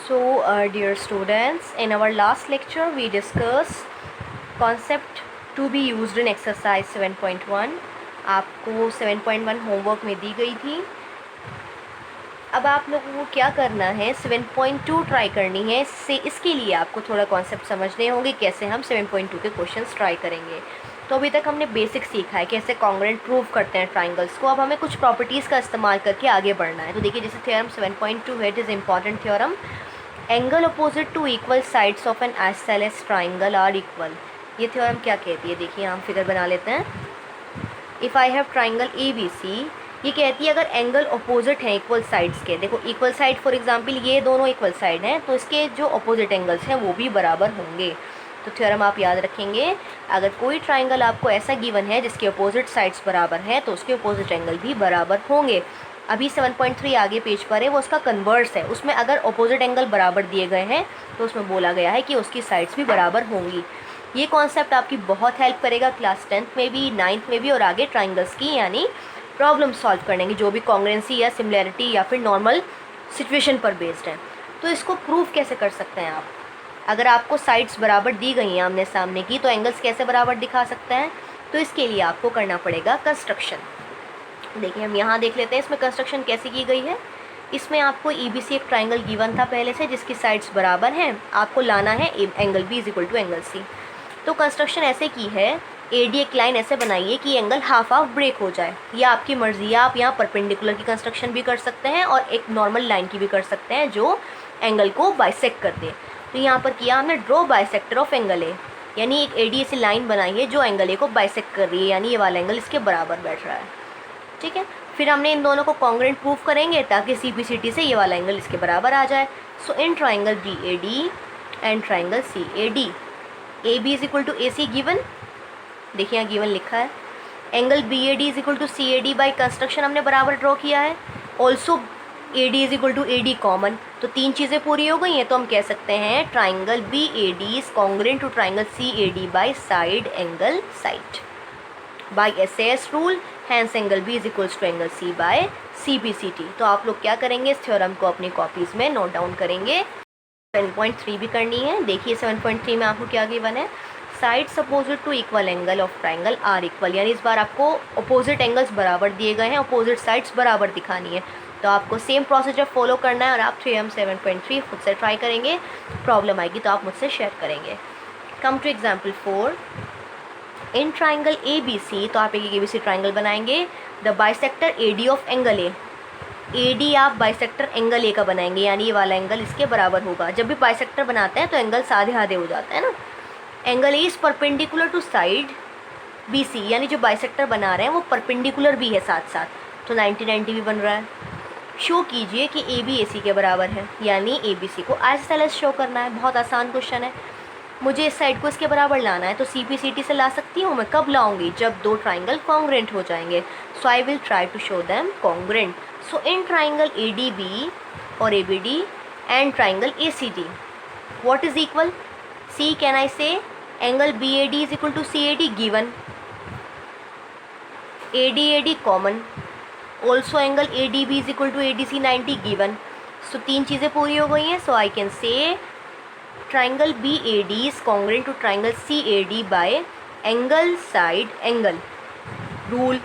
Dear students, in our last lecture we discussed concept to be used in exercise 7.1. आपको 7.1 homework में दी गई थी. अब आप लोगों को क्या करना है, 7.2 ट्राई करनी है. इसके लिए आपको थोड़ा कॉन्सेप्ट समझने होंगे कैसे हम 7.2 के क्वेश्चंस ट्राई करेंगे. तो अभी तक हमने बेसिक सीखा है कैसे कॉन्ग्रुएंट प्रूव करते हैं ट्राइंगल्स को. अब हमें कुछ प्रॉपर्टीज़ का इस्तेमाल करके आगे बढ़ना है. तो देखिए, जैसे थ्योरम 7.2 है, it is important theorem. Angle opposite to equal sides of an isosceles triangle are equal. ये थ्योरम क्या कहती है, देखिए हम फिगर बना लेते हैं. If I have triangle A B C, ये कहती है अगर एंगल अपोजिट हैं इक्वल साइड्स के. देखो इक्वल साइड, फॉर एग्जांपल ये दोनों इक्वल साइड हैं, तो इसके जो अपोजिट एंगल्स हैं वो भी बराबर होंगे. तो थ्योरम आप याद रखेंगे, अगर कोई ट्राइंगल आपको ऐसा गिवन है जिसके अपोजिट साइड्स बराबर हैं तो उसके अपोजिट एंगल भी बराबर होंगे. अभी 7.3 आगे पेज पर है, वो उसका कन्वर्स है. उसमें अगर अपोजिट एंगल बराबर दिए गए हैं तो उसमें बोला गया है कि उसकी साइड्स भी बराबर होंगी. ये कॉन्सेप्ट आपकी बहुत हेल्प करेगा क्लास 10th में भी, 9th में भी, और आगे ट्राइंगल्स की यानी प्रॉब्लम सॉल्व करने की, जो भी कॉन्ग्रुएंसी या सिमिलैरिटी या फिर नॉर्मल सिचुएशन पर बेस्ड है. तो इसको प्रूव कैसे कर सकते हैं आप. अगर आपको साइड्स बराबर दी गई हैं आमने सामने की, तो एंगल्स कैसे बराबर दिखा सकते हैं. तो इसके लिए आपको करना पड़ेगा कंस्ट्रक्शन. देखिए हम यहाँ देख लेते हैं इसमें कंस्ट्रक्शन कैसे की गई है. इसमें आपको EBC एक ट्राइंगल गिवन था पहले से जिसकी साइड्स बराबर हैं. आपको लाना है angle B is equal to angle C. तो कंस्ट्रक्शन ऐसे की है, AD एक लाइन ऐसे बनाइए कि एंगल हाफ हाफ ब्रेक हो जाए. या आपकी मर्जी है, आप यहाँ परपेंडिकुलर की कंस्ट्रक्शन भी कर सकते हैं और एक नॉर्मल लाइन की भी कर सकते हैं जो एंगल को बाइसेक्ट कर दे. तो यहाँ पर किया हमने ड्रॉ बाइसेक्टर ऑफ एंगल ए, यानी एक AD ऐसी लाइन बनाई है जो एंगल ए को बाइसेक्ट कर रही है, यानी ये वाला एंगल इसके बराबर बैठ रहा है. ठीक है, फिर हमने इन दोनों को कॉन्ग्रुएंट प्रूव करेंगे ताकि CPCT से ये वाला एंगल इसके बराबर आ जाए. So in triangle BAD and triangle CAD, AB is equal to AC given. देखिए यहाँ गिवन लिखा है. Angle BAD is equal to CAD by construction हमने बराबर ड्रॉ किया है. Also AD is equal to AD common. तो तीन चीज़ें पूरी हो गई हैं, तो हम कह सकते हैं triangle BAD is congruent to triangle CAD by side angle side by SAS rule. Hence angle B is equals to angle C by CPCT. तो आप लोग क्या करेंगे, इस थ्योरम को अपनी कॉपीज़ में नोट डाउन करेंगे. 7.3 भी करनी है. देखिए 7.3 में आपको क्या गिवन है, sides opposite to equal angle of triangle are equal. यानी इस बार आपको अपोजिट एंगल्स बराबर दिए गए हैं, अपोजिट साइड्स बराबर दिखानी है. तो आपको सेम प्रोसीजर फॉलो करना है और आप थ्योरम 7.3 खुद से ट्राई करेंगे. प्रॉब्लम आएगी तो आप मुझसे शेयर करेंगे. Come to example 4. In triangle ABC, तो आप एक ABC ट्राइंगल बनाएंगे. The bisector AD of angle A, AD आप बाइसेक्टर एंगल ए का बनाएंगे, यानी ये वाला एंगल इसके बराबर होगा. जब भी बाइसेक्टर बनाते हैं तो एंगल्स आधे आधे हो जाते हैं ना. Angle A is perpendicular to side BC, यानी जो बाइसेक्टर बना रहे हैं वो परपेंडिकुलर भी है साथ साथ. तो 90-90 भी बन रहा है. शो कीजिए कि AB AC के बराबर है, यानी ABC को आइसोसेलेस शो करना है. बहुत आसान क्वेश्चन है. मुझे इस साइड को इसके बराबर लाना है, तो CPCT से ला सकती हूँ मैं. कब लाऊंगी, जब दो ट्राइंगल कॉन्ग्रुएंट हो जाएंगे. So I will try to show them congruent. So in triangle ADB और ABD and triangle ACD, what is equal. C, can I say angle BAD is equal to CAD given. AD common. Also angle ADB is equal to ADC 90 given. So तीन चीज़ें पूरी हो गई हैं. So I can say triangle BAD is congruent to triangle CAD by angle side angle rule.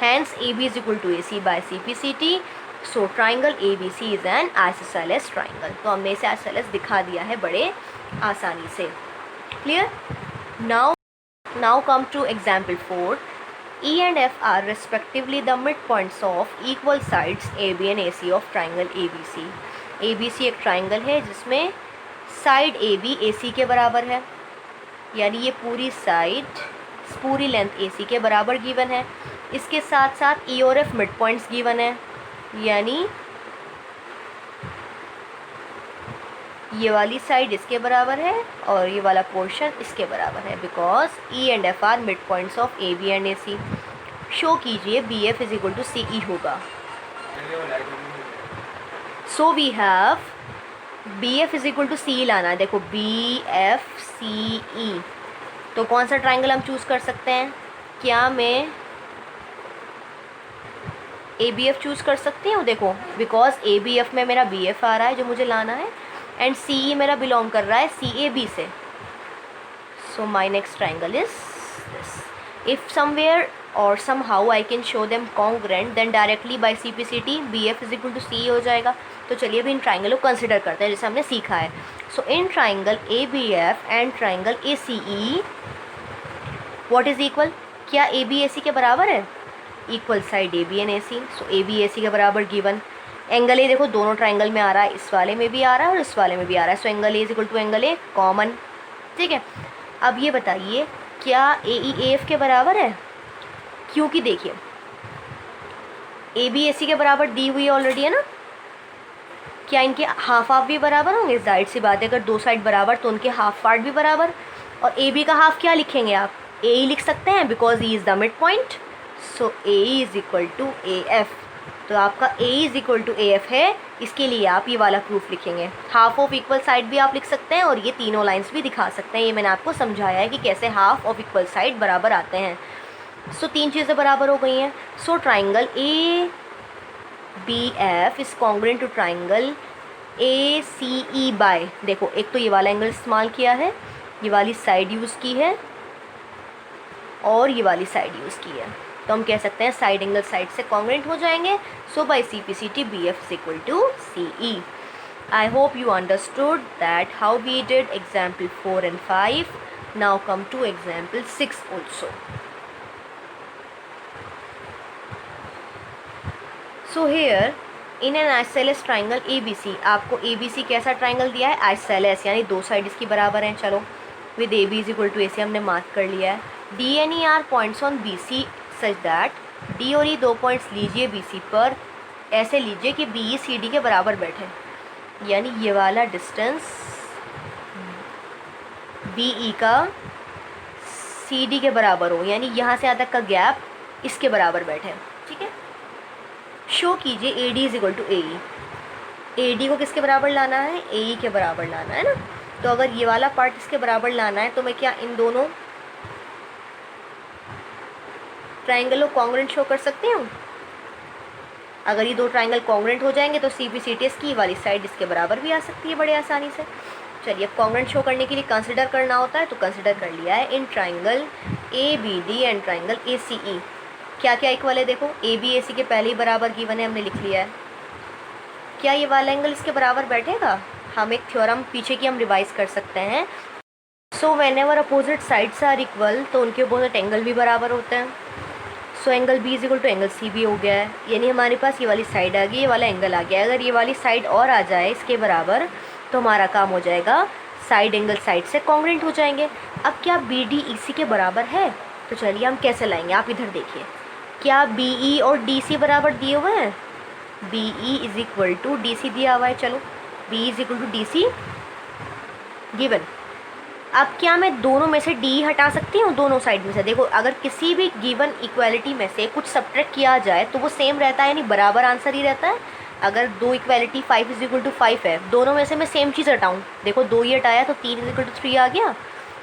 Hence AB is equal to AC by CPCT. So triangle ABC is an isosceles triangle. तो हमने इसे isosceles दिखा दिया है बड़े आसानी से. Clear? Now come to example 4. E and F are respectively the midpoints of equal sides AB and AC of triangle ABC. ABC एक ट्राइंगल है जिसमें साइड AB AC के बराबर है, यानी ये पूरी साइड, पूरी लेंथ AC के बराबर गिवन है. इसके साथ साथ E और F मिड पॉइंट्स गिवन है, यानी ये वाली साइड इसके बराबर है और ये वाला पोर्शन इसके बराबर है, because E and F are mid points of AB and AC. Show कीजिए BF is equal to CE होगा. So we have BF is equal to CE लाना है. देखो BFCE, तो कौन सा ट्राइंगल हम चूज़ कर सकते हैं. क्या मैं ABF चूज़ कर सकती हूँ. देखो बिकॉज ABF में मेरा BF आ रहा है जो मुझे लाना है. एंड सी ई मेरा बिलोंग कर रहा है सी ए बी से. So my next triangle is this. If somewhere और somehow I can show them congruent then directly by CPCT BF is equal to CE हो जाएगा. तो चलिए अभी इन ट्राइंगल को कंसिडर करते हैं जैसे हमने सीखा है. So in triangle ABF and triangle ACE what is equal? क्या ABAC के बराबर है? Equal side AB and AC. So ABAC के बराबर गिवन. एंगल ए देखो दोनों ट्राइंगल में आ रहा है, इस वाले में भी आ रहा है और इस वाले में भी आ रहा है. So angle A is equal to angle A common. ठीक है. अब ये बताइए क्या AE AF के बराबर है? क्योंकि देखिए ABAC के बराबर दी हुई ऑलरेडी है ना. क्या इनके हाफ हाफ भी बराबर होंगे? जाहिर सी बात है, अगर दो साइड बराबर तो उनके हाफ पार्ट भी बराबर. और AB का हाफ क्या लिखेंगे आप? AE लिख सकते हैं because E is the mid point. So AE is equal to AF. तो आपका AE is equal to AF है. इसके लिए आप ये वाला प्रूफ लिखेंगे. हाफ ऑफ इक्वल साइड भी आप लिख सकते हैं और ये तीनों लाइंस भी दिखा सकते हैं. ये मैंने आपको समझाया है कि कैसे हाफ ऑफ इक्वल साइड बराबर आते हैं. सो तीन चीज़ें बराबर हो गई हैं. So triangle ABF is congruent to triangle ACE by, देखो एक तो ये वाला एंगल इस्तेमाल किया है, ये वाली साइड यूज़ की है और ये वाली साइड यूज़ की है. तो हम कह सकते हैं साइड एंगल साइड से कॉन्ग्रुएंट हो जाएंगे. So by CPCT BF is equal to CE. I hope you understood that how we did example 4 and 5. Now come to example 6 also. So here in an isosceles triangle ABC, आपको ABC कैसा triangle दिया है? Isosceles, यानी दो side इसकी बराबर हैं. चलो with AB is equal to AC हमने मार्क कर लिया है. D and E are points on BC such that D और E दो पॉइंट्स लीजिए BC पर. ऐसे लीजिए कि BE CD के बराबर बैठे, यानी ये वाला डिस्टेंस BE का CD के बराबर हो, यानी यहाँ से यहाँ तक का गैप इसके बराबर बैठे. ठीक है. शो कीजिए AD is equal to AE. AD को किसके बराबर लाना है? AE के बराबर लाना है ना. तो अगर ये वाला पार्ट इसके बराबर लाना है तो मैं क्या इन दोनों ट्राइंगल को कॉन्ग्रुएंट शो कर सकती हूँ? अगर ये दो ट्राइंगल कॉन्ग्रुएंट हो जाएंगे तो CPCT की वाली साइड इसके बराबर भी आ सकती है बड़े आसानी से. चलिए अब कॉन्ग्रुएंट शो करने के लिए कंसिडर करना होता है तो कंसिडर कर लिया है. In triangle ABD and triangle ACE क्या क्या इक्वल है? देखो ABAC के पहले ही बराबर गिवन है, हमने लिख लिया है. क्या ये वाला एंगल इसके बराबर बैठेगा? हम एक थ्योरम पीछे की हम रिवाइज कर सकते हैं. So whenever opposite sides are equal तो उनके अपोजिट एंगल भी बराबर होते हैं. So angle B is equal to angle CB हो गया है, यानी हमारे पास ये वाली साइड आ गई, ये वाला एंगल आ गया. अगर ये वाली साइड और आ जाए इसके बराबर तो हमारा काम हो जाएगा, साइड एंगल साइड से कॉन्ग्रुएंट हो जाएंगे. अब क्या BD EC के बराबर है? तो चलिए हम कैसे लाएंगे, आप इधर देखिए. क्या BE और DC बराबर दिए हुए हैं? BE is equal to DC दिया हुआ है. चलो BE is equal to DC गिवन. अब क्या मैं दोनों में से DE हटा सकती हूँ? दोनों साइड में से देखो, अगर किसी भी गिवन इक्वालिटी में से कुछ सब्ट्रैक्ट किया जाए तो वो सेम रहता है, यानी बराबर आंसर ही रहता है. अगर दो इक्वालिटी 5 इज इक्वल टू 5 है, दोनों में से मैं सेम चीज़ हटाऊँ, देखो 2 ही हटाया तो 3 इज इक्वल टू 3 आ गया.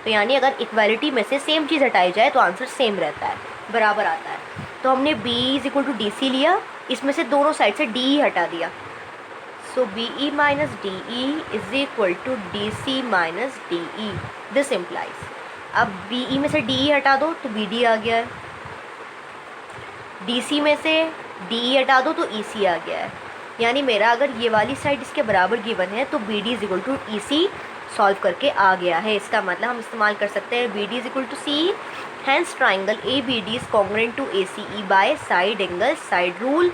तो यानी अगर इक्वालिटी में से सेम चीज़ हटाई जाए तो आंसर सेम रहता है, बराबर आता है. तो हमने BE is equal to DC लिया, इसमें से दोनों साइड से DE हटा दिया. So BE minus DE is equal to DC minus DE. This implies, अब BE में से DE हटा दो तो BD आ गया है, DC में से DE हटा दो तो EC आ गया है. यानी मेरा अगर ये वाली साइड इसके बराबर गिवन है तो BD is equal to EC solve करके आ गया है. इसका मतलब हम इस्तेमाल कर सकते हैं BD is equal to CE. Hence triangle ABD is congruent to ACE by side angle side rule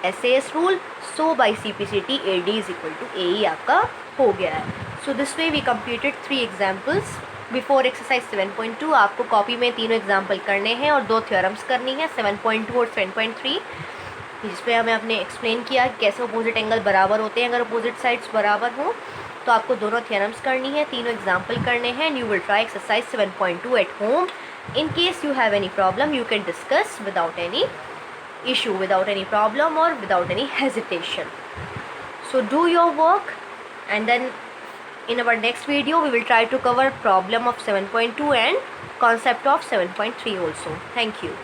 SAS rule. So by CPCT AD is equal to AE आपका हो गया है. So this way we completed 3 examples before exercise 7.2. आपको copy में तीनों example करने हैं और 2 थ्योरम्स करनी है 7.2 और 7.3, जिसपे हमें आपने एक्सप्लेन किया कैसे अपोजिट एंगल बराबर होते हैं. अगर अपोजिट साइड्स बराबर हों तो आपको दोनों थ्योरम्स करनी है, तीनों एग्जाम्पल करने हैं. You will try exercise 7.2 at home. In case you have any problem, you can discuss without any issue, without any problem or without any hesitation. So do your work, and then in our next video we will try to cover problem of 7.2 and concept of 7.3 also. Thank you.